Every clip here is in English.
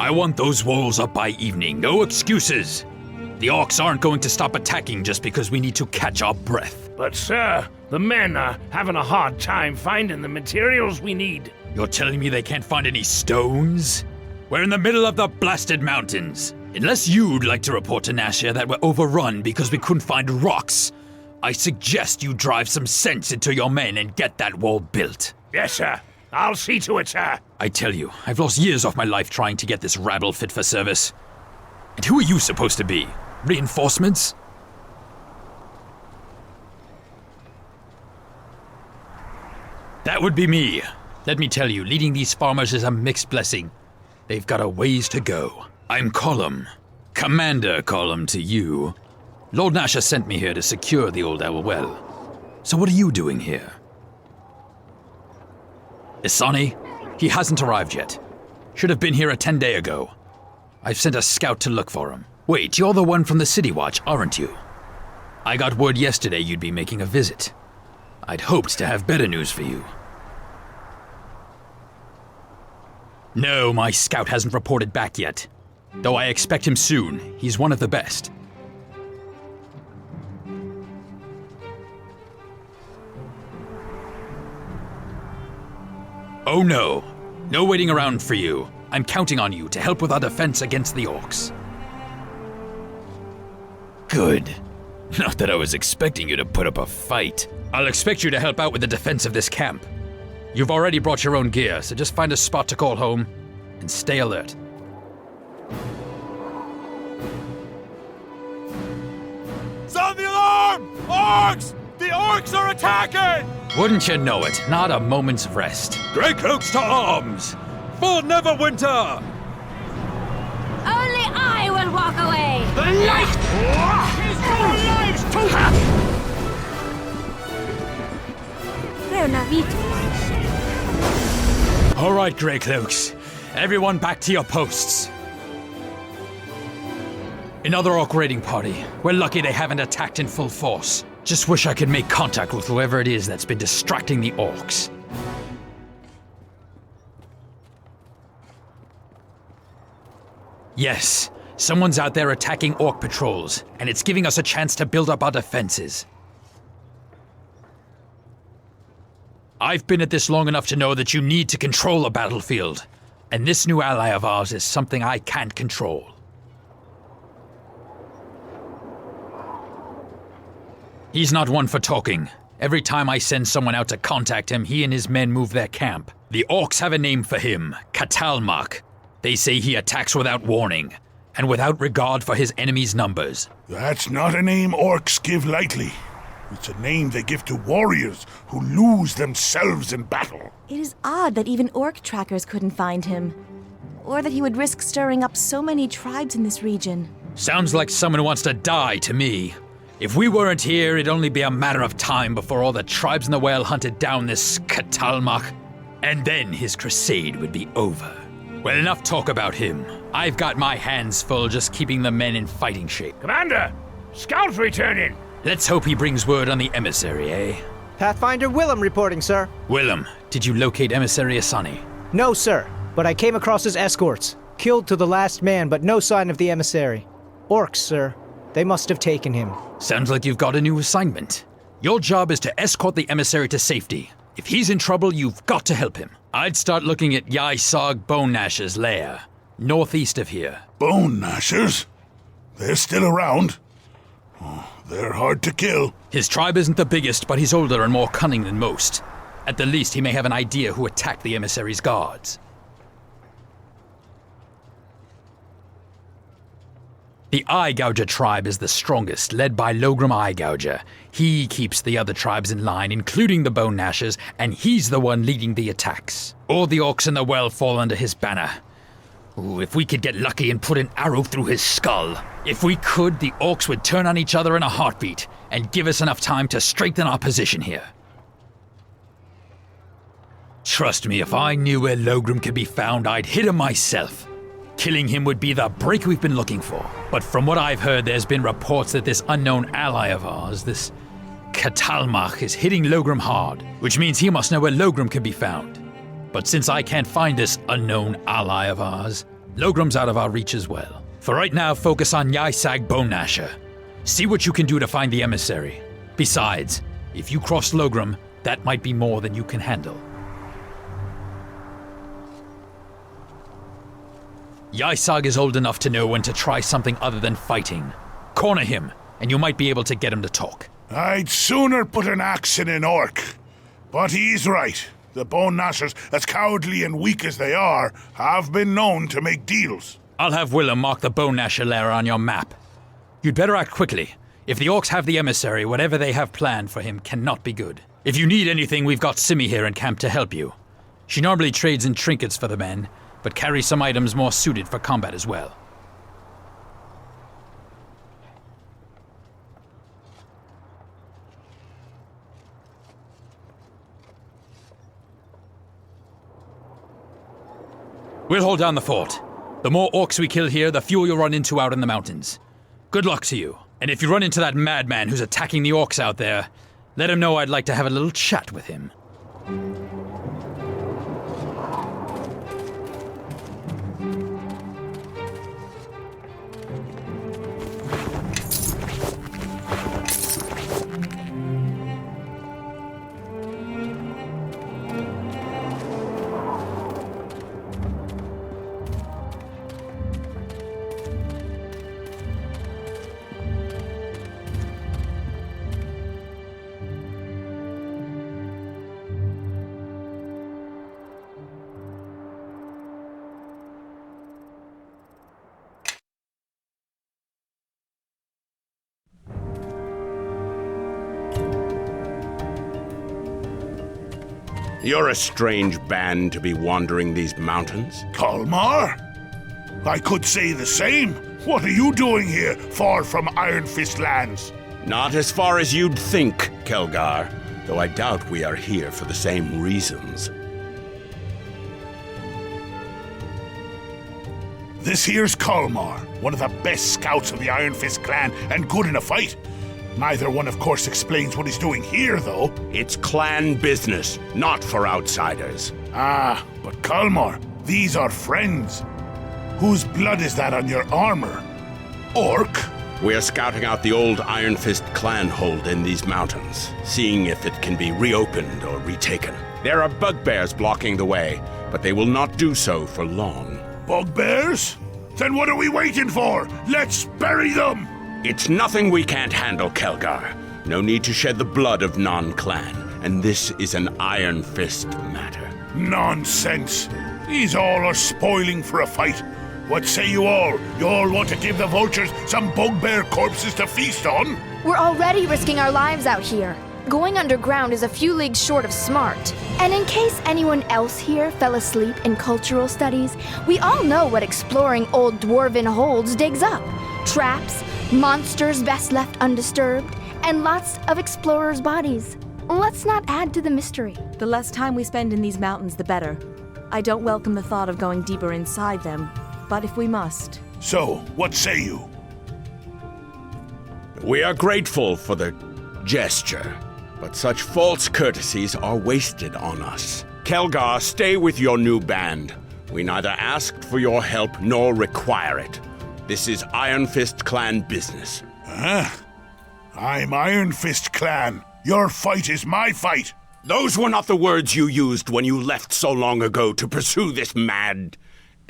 I want those walls up by evening, no excuses. The orcs aren't going to stop attacking just because we need to catch our breath. But sir, the men are having a hard time finding the materials we need. You're telling me they can't find any stones? We're in the middle of the blasted mountains. Unless you'd like to report to Nashia that we're overrun because we couldn't find rocks, I suggest you drive some sense into your men and get that wall built. Yes, sir. I'll see to it, sir. I tell you, I've lost years off my life trying to get this rabble fit for service. And who are you supposed to be? Reinforcements? That would be me. Let me tell you, leading these farmers is a mixed blessing. They've got a ways to go. I'm Colum. Commander Colum to you. Lord Nasha sent me here to secure the old Owl Well. So what are you doing here? Isani? He hasn't arrived yet. Should have been here 10 days ago. I've sent a scout to look for him. Wait, you're the one from the City Watch, aren't you? I got word yesterday you'd be making a visit. I'd hoped to have better news for you. No, my scout hasn't reported back yet. Though I expect him soon. He's one of the best. Oh no. No waiting around for you. I'm counting on you to help with our defense against the orcs. Good. Not that I was expecting you to put up a fight. I'll expect you to help out with the defense of this camp. You've already brought your own gear, so just find a spot to call home and stay alert. Sound the alarm! Orcs! The orcs are attacking! Wouldn't you know it, not a moment's rest. Grey cloaks to arms! For Neverwinter! Only I will walk away! The light is your lives too! They're Navito. All right, Grey Cloaks. Everyone back to your posts. Another orc raiding party. We're lucky they haven't attacked in full force. Just wish I could make contact with whoever it is that's been distracting the orcs. Yes, someone's out there attacking orc patrols, and it's giving us a chance to build up our defenses. I've been at this long enough to know that you need to control a battlefield, and this new ally of ours is something I can't control. He's not one for talking. Every time I send someone out to contact him, he and his men move their camp. The orcs have a name for him, Katalmak. They say he attacks without warning, and without regard for his enemies' numbers. That's not a name orcs give lightly. It's a name they give to warriors who lose themselves in battle. It is odd that even orc trackers couldn't find him. Or that he would risk stirring up so many tribes in this region. Sounds like someone who wants to die to me. If we weren't here, it'd only be a matter of time before all the tribes in the well hunted down this Katalmak. And then his crusade would be over. Well, enough talk about him. I've got my hands full just keeping the men in fighting shape. Commander, scouts returning. Let's hope he brings word on the emissary, eh? Pathfinder Willem reporting, sir. Willem, did you locate Emissary Asani? No, sir, but I came across his escorts. Killed to the last man, but no sign of the emissary. Orcs, sir. They must have taken him. Sounds like you've got a new assignment. Your job is to escort the emissary to safety. If he's in trouble, you've got to help him. I'd start looking at Yai-Sog Bone Gnash's lair, northeast of here. Bone Gnashers? They're still around. Oh, they're hard to kill. His tribe isn't the biggest, but he's older and more cunning than most. At the least, he may have an idea who attacked the emissary's guards. The Eye Gouger tribe is the strongest, led by Logram Eye Gouger. He keeps the other tribes in line, including the Bone Gnashers, and he's the one leading the attacks. All the orcs in the well fall under his banner. Ooh, if we could get lucky and put an arrow through his skull. If we could, the orcs would turn on each other in a heartbeat, and give us enough time to strengthen our position here. Trust me, if I knew where Logram could be found, I'd hit him myself. Killing him would be the break we've been looking for. But from what I've heard, there's been reports that this unknown ally of ours, this Katalmak, is hitting Logram hard, which means he must know where Logram can be found. But since I can't find this unknown ally of ours, Logram's out of our reach as well. For right now, focus on Yysag Bone Gnasher. See what you can do to find the emissary. Besides, if you cross Logram, that might be more than you can handle. Yysag is old enough to know when to try something other than fighting. Corner him, and you might be able to get him to talk. I'd sooner put an axe in an orc. But he's right. The Bone Gnashers, as cowardly and weak as they are, have been known to make deals. I'll have Willem mark the Bone Gnasher lair on your map. You'd better act quickly. If the orcs have the emissary, whatever they have planned for him cannot be good. If you need anything, we've got Simi here in camp to help you. She normally trades in trinkets for the men, but carries some items more suited for combat as well. We'll hold down the fort. The more orcs we kill here, the fewer you'll run into out in the mountains. Good luck to you. And if you run into that madman who's attacking the orcs out there, let him know I'd like to have a little chat with him. You're a strange band to be wandering these mountains. Kalmar? I could say the same. What are you doing here, far from Iron Fist lands? Not as far as you'd think, Kelgar, though I doubt we are here for the same reasons. This here's Kalmar, one of the best scouts of the Iron Fist clan, and good in a fight. Neither one, of course, explains what he's doing here, though. It's clan business, not for outsiders. Ah, but Kalmar, these are friends. Whose blood is that on your armor? Orc? We're scouting out the old Iron Fist clan hold in these mountains, seeing if it can be reopened or retaken. There are bugbears blocking the way, but they will not do so for long. Bugbears? Then what are we waiting for? Let's bury them! It's nothing we can't handle, Kelgar. No need to shed the blood of non-clan, and this is an Iron Fist matter. Nonsense. These all are spoiling for a fight. What say you all? You all want to give the vultures some bugbear corpses to feast on? We're already risking our lives out here. Going underground is a few leagues short of smart. And in case anyone else here fell asleep in cultural studies, we all know what exploring old dwarven holds digs up. Traps, monsters best left undisturbed, and lots of explorers' bodies. Let's not add to the mystery. The less time we spend in these mountains, the better. I don't welcome the thought of going deeper inside them, but if we must... So, what say you? We are grateful for the gesture, but such false courtesies are wasted on us. Kelgar, stay with your new band. We neither asked for your help nor require it. This is Iron Fist clan business. Huh? I'm Iron Fist clan. Your fight is my fight. Those were not the words you used when you left so long ago to pursue this mad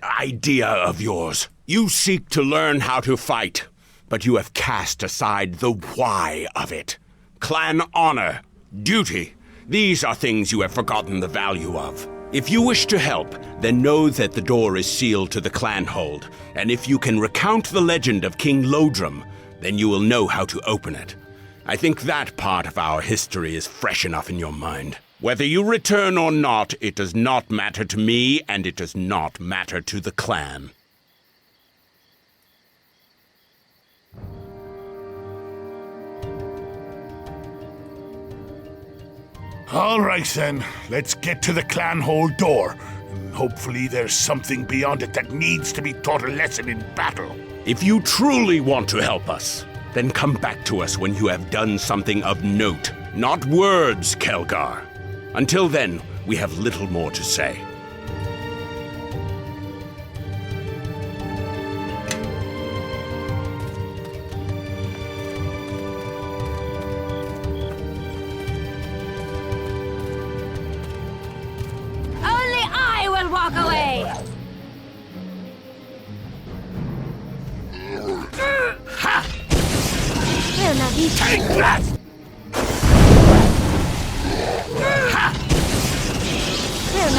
idea of yours. You seek to learn how to fight, but you have cast aside the why of it. Clan honor, duty, these are things you have forgotten the value of. If you wish to help, then know that the door is sealed to the clan hold, and if you can recount the legend of King Lodrum, then you will know how to open it. I think that part of our history is fresh enough in your mind. Whether you return or not, it does not matter to me, and it does not matter to the clan. All right then, let's get to the clan hole door. And hopefully there's something beyond it that needs to be taught a lesson in battle. If you truly want to help us, then come back to us when you have done something of note. Not words, Kelgar. Until then, we have little more to say. Take that!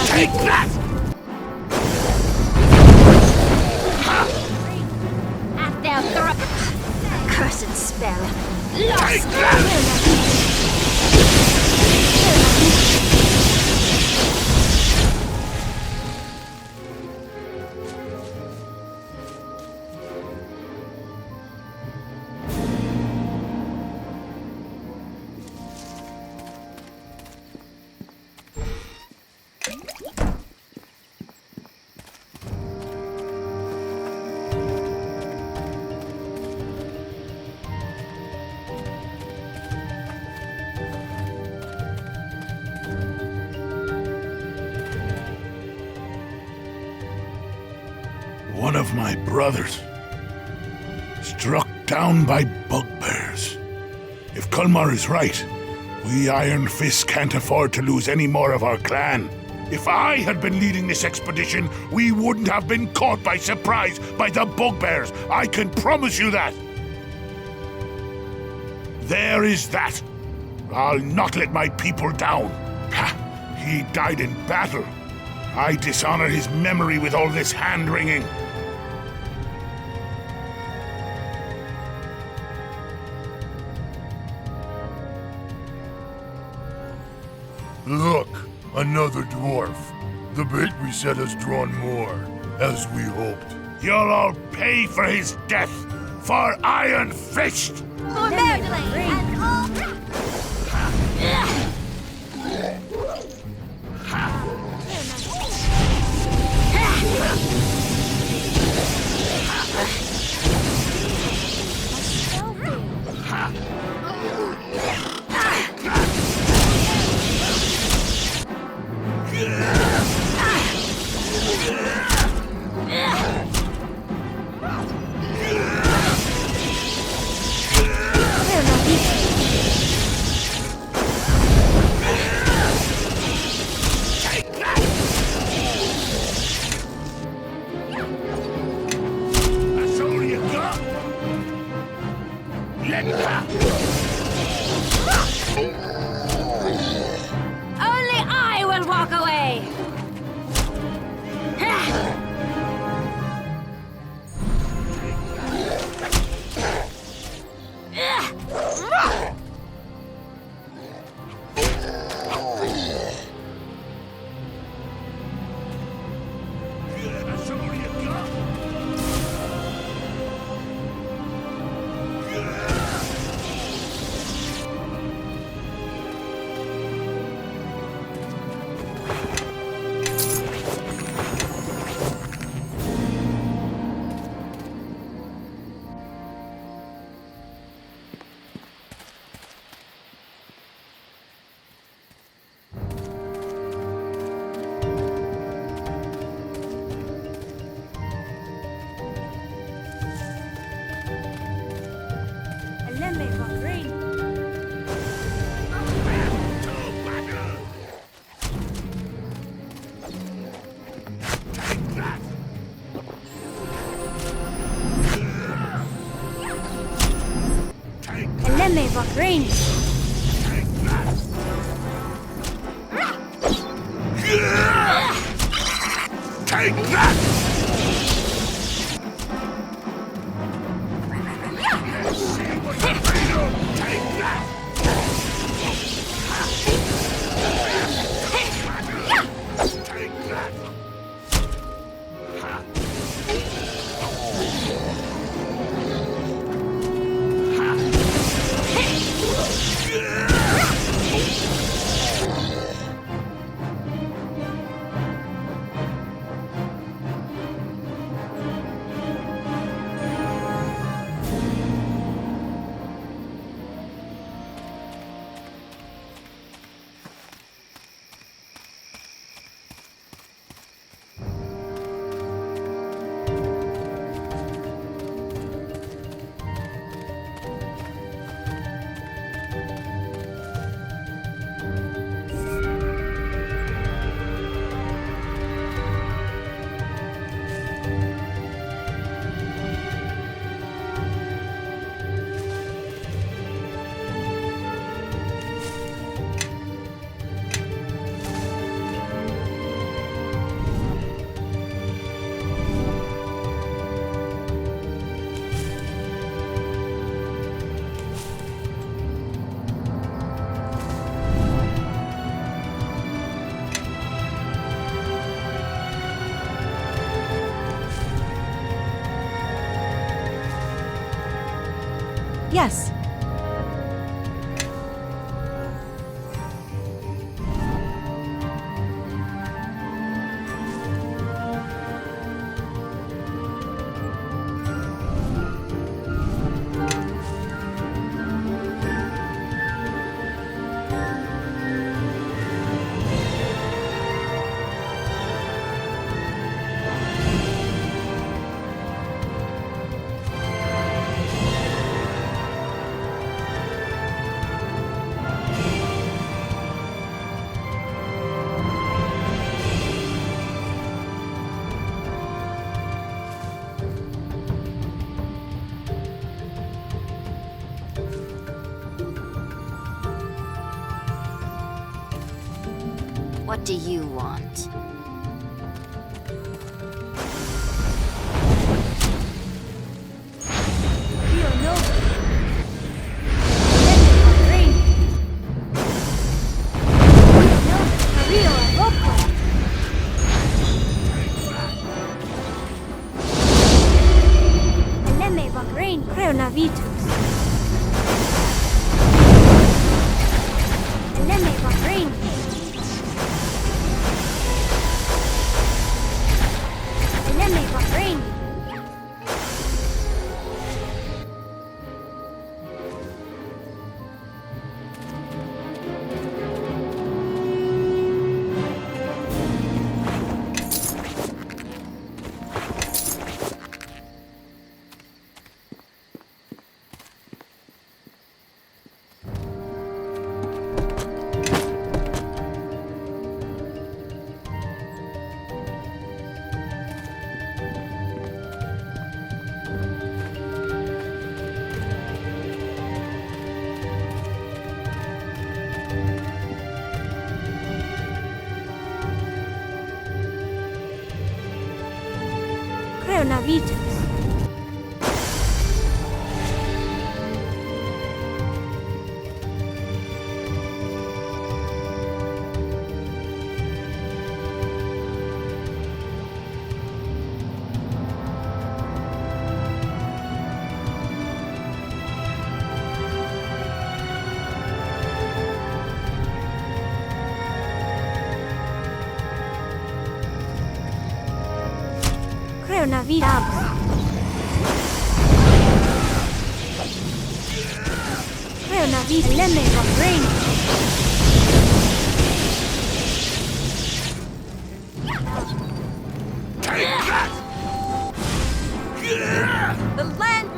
Take that! At their throat. Cursed spell. Take that! One of my brothers, struck down by bugbears. If Kulmar is right, we Iron Fists can't afford to lose any more of our clan. If I had been leading this expedition, we wouldn't have been caught by surprise by the bugbears. I can promise you that. There is that. I'll not let my people down. Ha! He died in battle. I dishonor his memory with all this hand-wringing. Look, another dwarf. The bait we set has drawn more, as we hoped. You'll all pay for his death, for Iron Fist! For Merlin and all. That's all you got? Only I will walk away. That's all you got? Let me walk green. Let me walk green. Take that! Yes. What do you want? Rio Nova. Eleme Bahrain. Rio Nova. Rio Avopo. Eleme Bahrain. Creo Navitus. Eleme Bahrain. Eleme Bahrain. Creo Navitus. Creo Navitus. Creo Navitus. Eleme Bahrain. The land.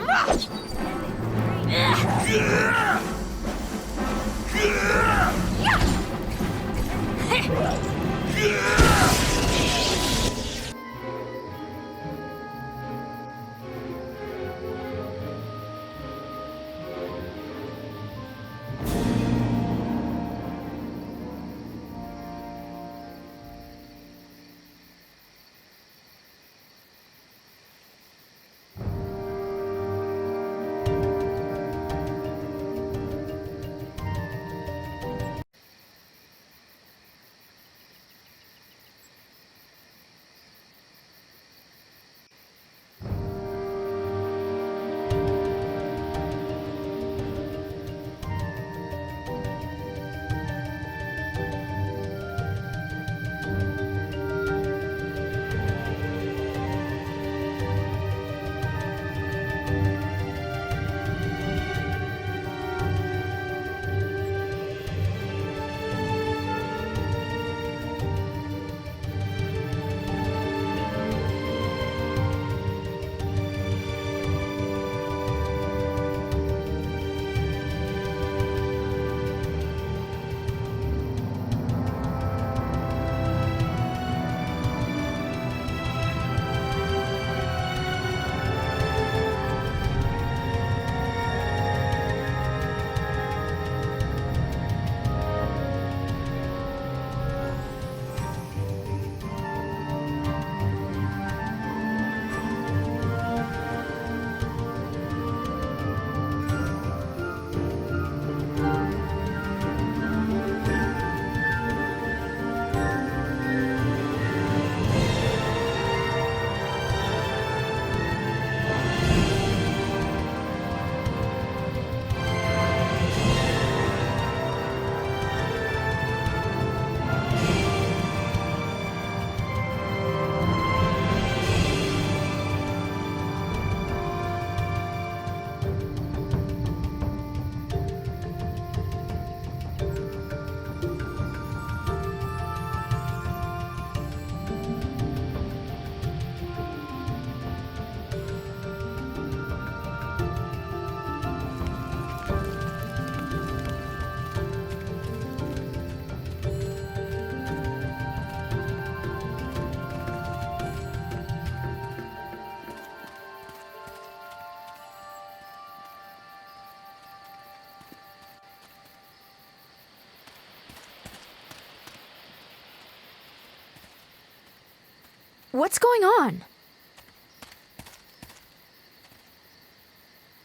What's going on?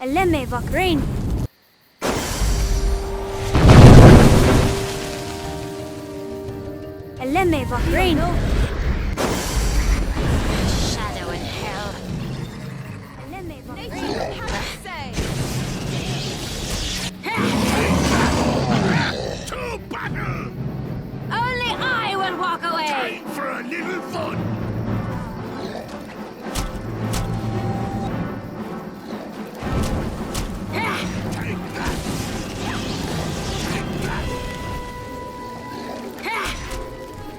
Eleme Vakrain. Eleme Vakrain. Shadow in hell. Eleme Vakrain. To battle! Only I will walk away! Time for a little fun! Take that! Take that!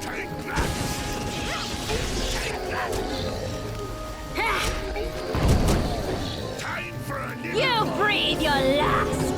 Take that! Take that! Time for a little You breathe your last!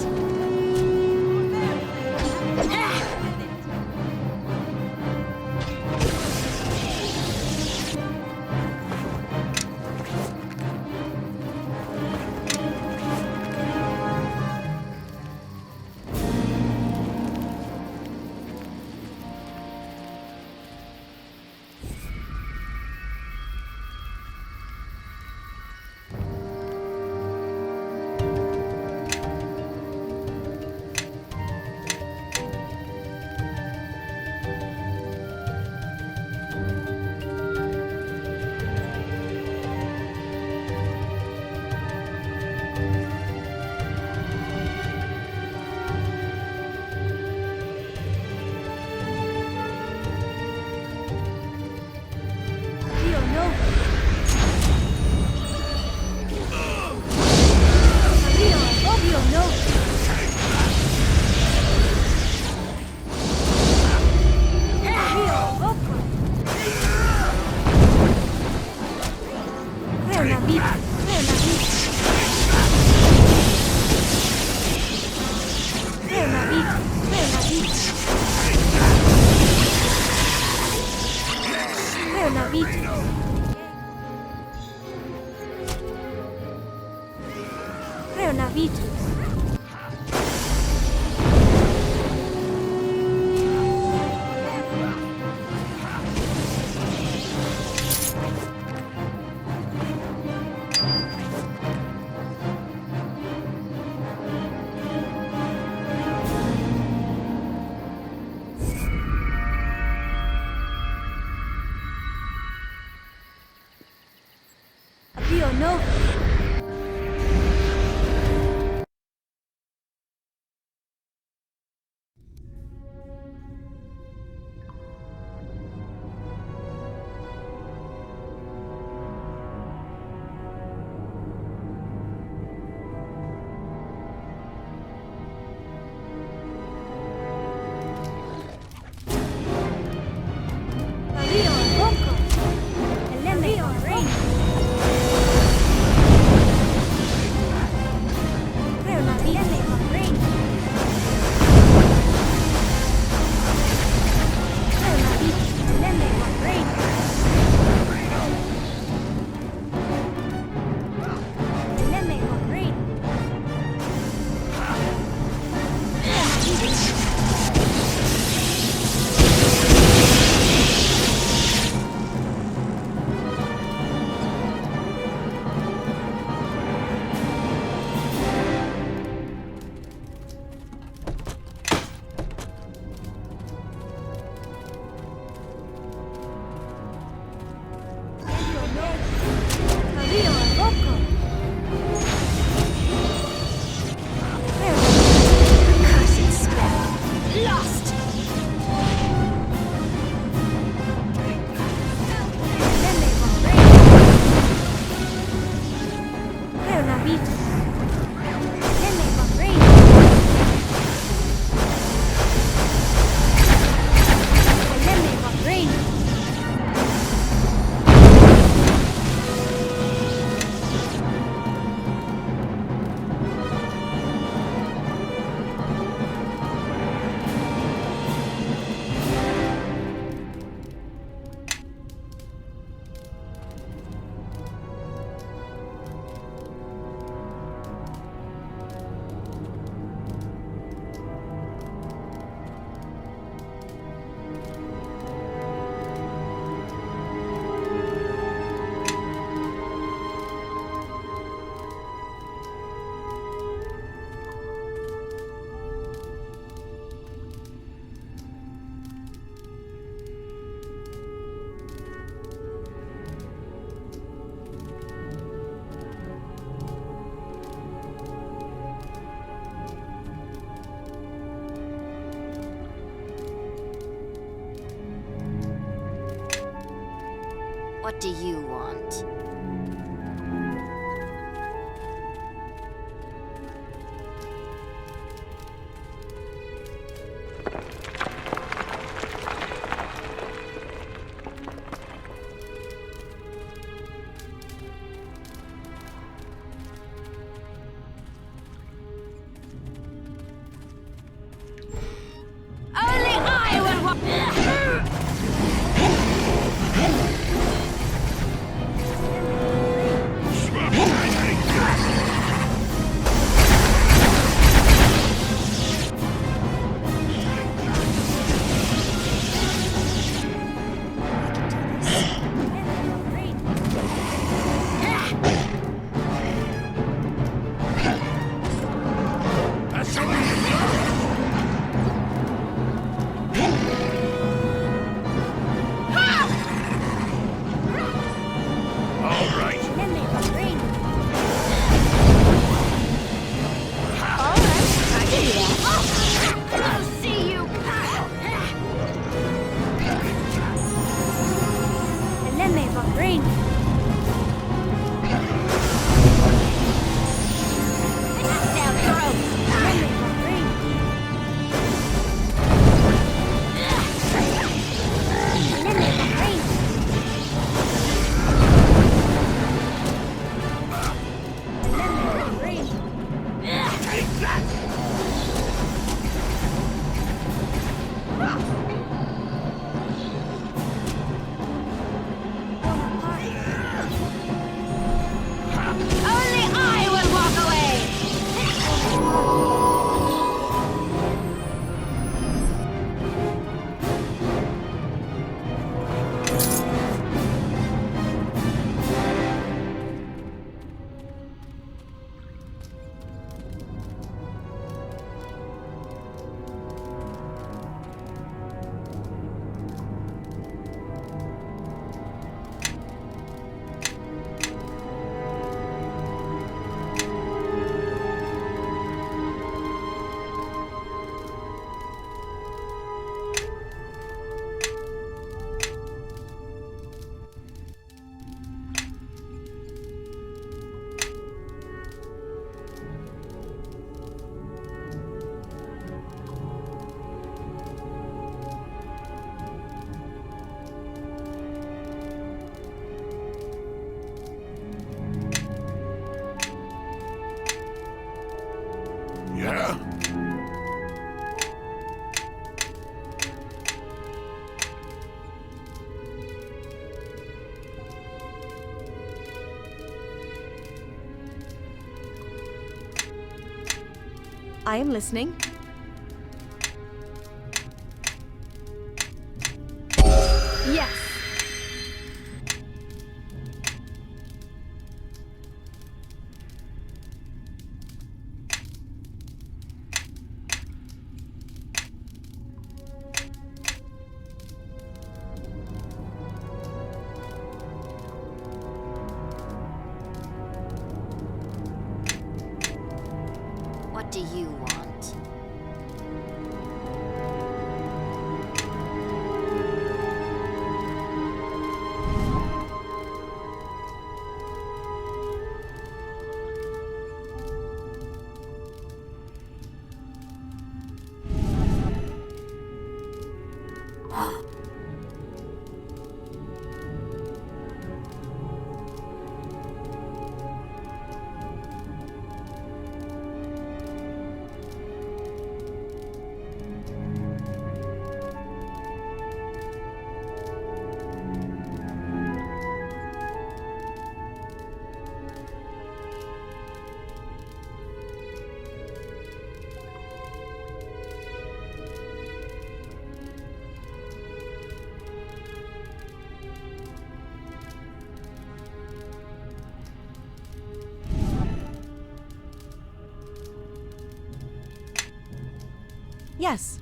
Rio no. Rio no. Rio Voco. Creo na vida. Creo na vida. Creo na vida. Creo na vida. Creo na vida. Creo na vida. What do you want? Only I will walk. I'll see you. Lemme va brain. Down throat. Lemme va brain. Lemme va brain. Lemme va brain. Take that! Only I will walk away. Yeah? I am listening. Yes. What do you want? Yes.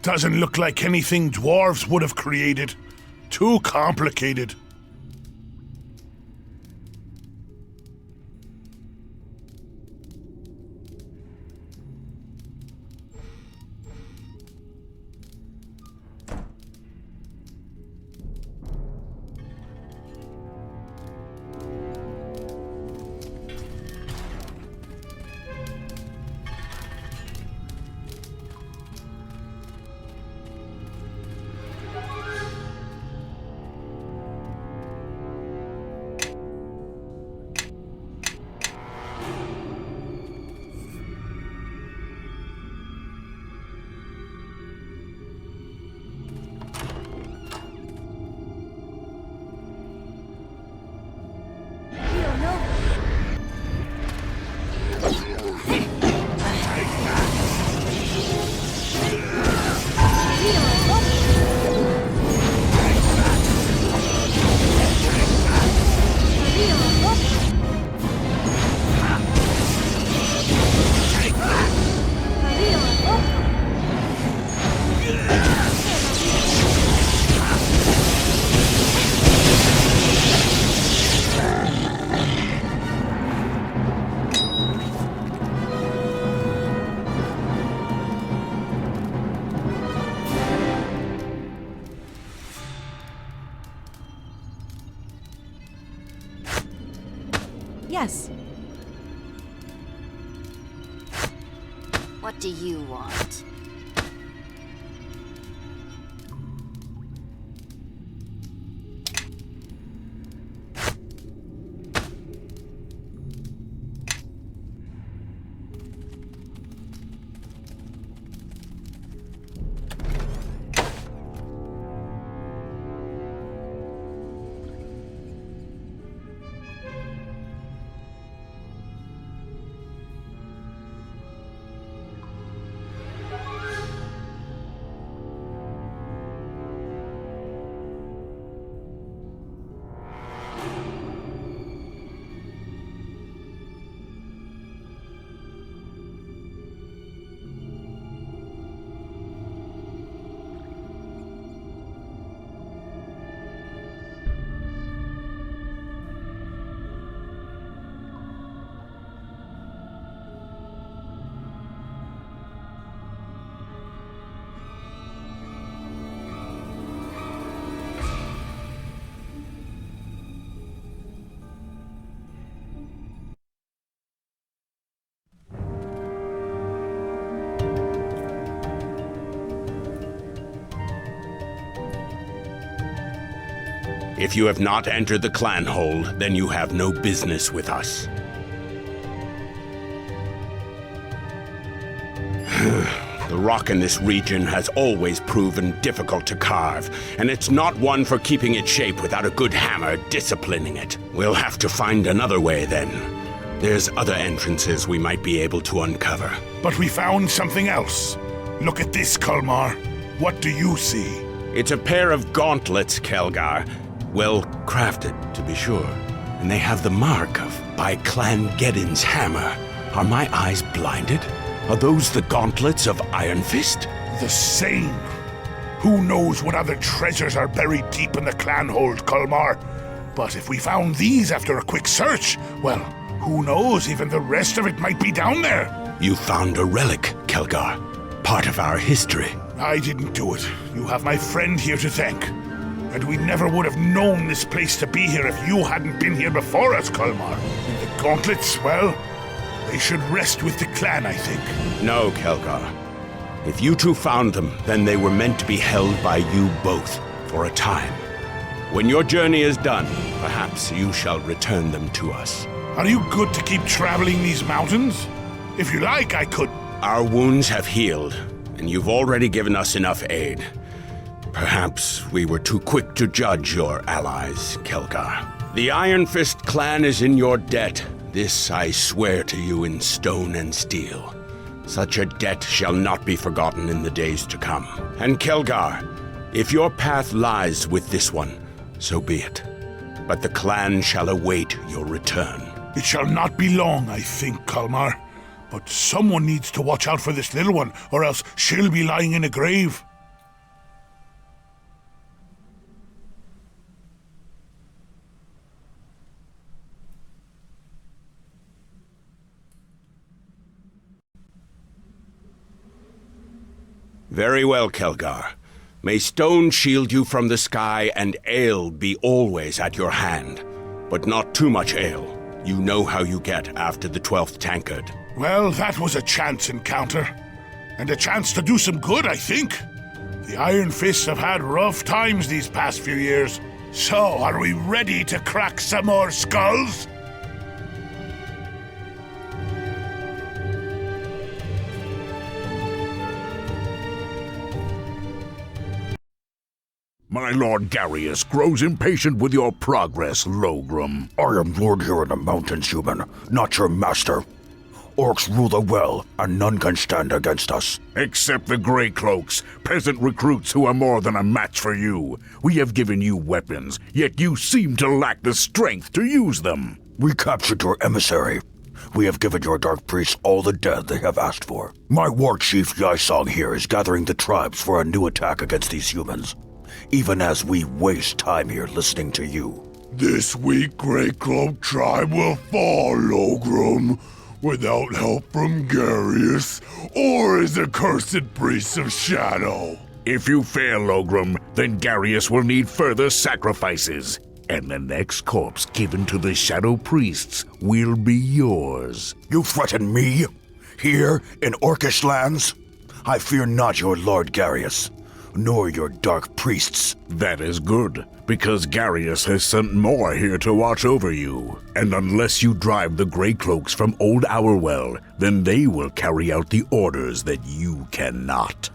Doesn't look like anything dwarves would have created. Too complicated. Yes. What do you want? If you have not entered the clan hold, then you have no business with us. The rock in this region has always proven difficult to carve, and it's not one for keeping its shape without a good hammer disciplining it. We'll have to find another way then. There's other entrances we might be able to uncover. But we found something else. Look at this, Kalmar. What do you see? It's a pair of gauntlets, Kelgar. Well crafted, to be sure. And they have the mark of by Clan Geddon's hammer. Are my eyes blinded? Are those the gauntlets of Iron Fist? The same. Who knows what other treasures are buried deep in the clan hold, Kalmar? But if we found these after a quick search, well, who knows, even the rest of it might be down there. You found a relic, Kelgar. Part of our history. I didn't do it. You have my friend here to thank. And we never would have known this place to be here if you hadn't been here before us, Kalmar. And the gauntlets, well, they should rest with the clan, I think. No, Kelgar. If you two found them, then they were meant to be held by you both for a time. When your journey is done, perhaps you shall return them to us. Are you good to keep traveling these mountains? If you like, I could. Our wounds have healed, and you've already given us enough aid. Perhaps we were too quick to judge your allies, Kelgar. The Iron Fist clan is in your debt. This I swear to you in stone and steel. Such a debt shall not be forgotten in the days to come. And Kelgar, if your path lies with this one, so be it. But the clan shall await your return. It shall not be long, I think, Kalmar. But someone needs to watch out for this little one, or else she'll be lying in a grave. Very well, Kelgar. May stone shield you from the sky and ale be always at your hand. But not too much ale. You know how you get after the 12th tankard. Well, that was a chance encounter. And a chance to do some good, I think. The Iron Fists have had rough times these past few years. So, are we ready to crack some more skulls? My Lord Garius grows impatient with your progress, Logrum. I am lord here in the mountains, human, not your master. Orcs rule the well, and none can stand against us. Except the Grey Cloaks, peasant recruits who are more than a match for you. We have given you weapons, yet you seem to lack the strength to use them. We captured your emissary. We have given your dark priests all the dead they have asked for. My war chief Yisong here is gathering the tribes for a new attack against these humans, even as we waste time here listening to you. This weak Grey Cloak tribe will fall, Logrum, without help from Garius or his accursed priests of shadow. If you fail, Logrum, then Garius will need further sacrifices, and the next corpse given to the shadow priests will be yours. You threaten me? Here, in Orcish lands? I fear not your Lord Garius, nor your dark priests. That is good, because Garius has sent more here to watch over you. And unless you drive the Grey Cloaks from Old Hourwell, then they will carry out the orders that you cannot.